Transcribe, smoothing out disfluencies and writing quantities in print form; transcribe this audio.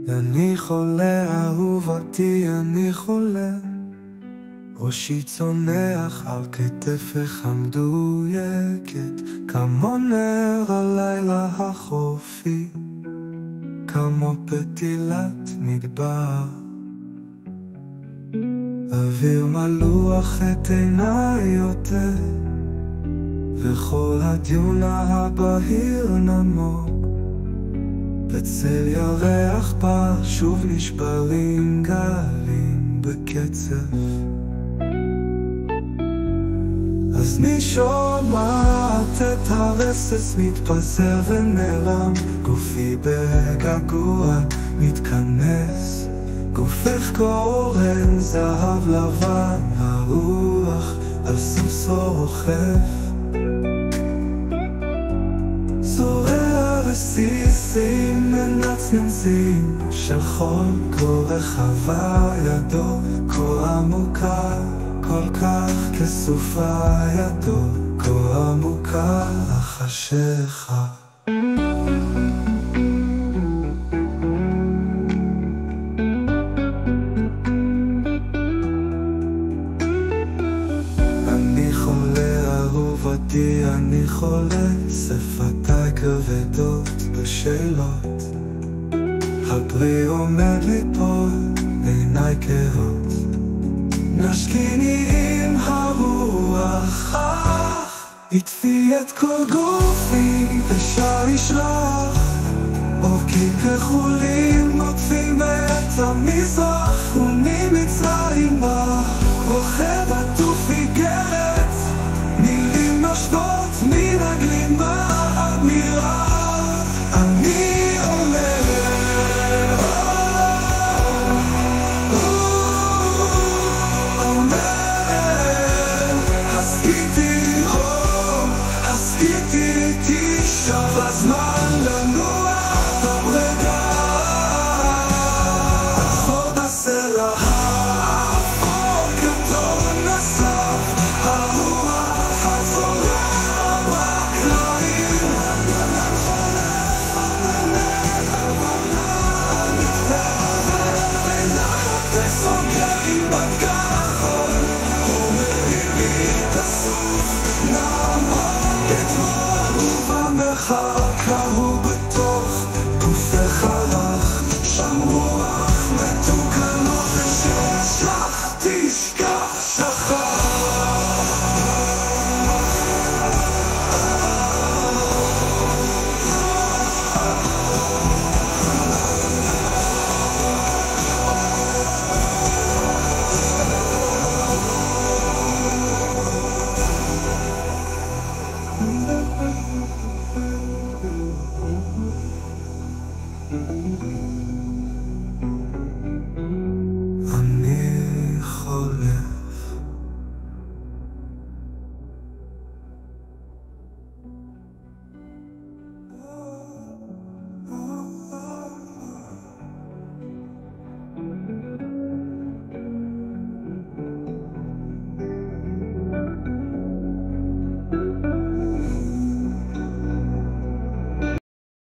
אני חולה אהובתי, אני חולה. ראשי צונח על כתפך המדויקת, כמו נר הלילה החופי, כמו פתילת מדבר. אוויר מלוח את עיניי יותר, וכל הדיונה הבהיר נמוג. בצל ירח בר שוב נשברים גלים בקצב. אז מי שומעת את הרסס מתפזר ונעלם, גופי בגעגוע מתכנס, גופך קורן זהב לבן, הרוח על סמסור רוכב. זורע רסיסים מנצנצים של חול, כה רחבה ידו, כה עמוקה כל כך כסופה ידו, כה עמוקה לחשיכה. אני חולה אהובתי, אני חולה, שפתיי כבדות בשאלות. הפרי עומד ליפול, עיניי כהות, נשקיני עם הרוח, הטפי את כל גופי אפשר לשלוח. אורכי כחולים נוטפים את המזרח, וממצרים בא רוכב עטוף איגרת, מילים נושבות מן הגלימה אמירה. אני אומר הסכיתי איתי, שב הזמן לנוע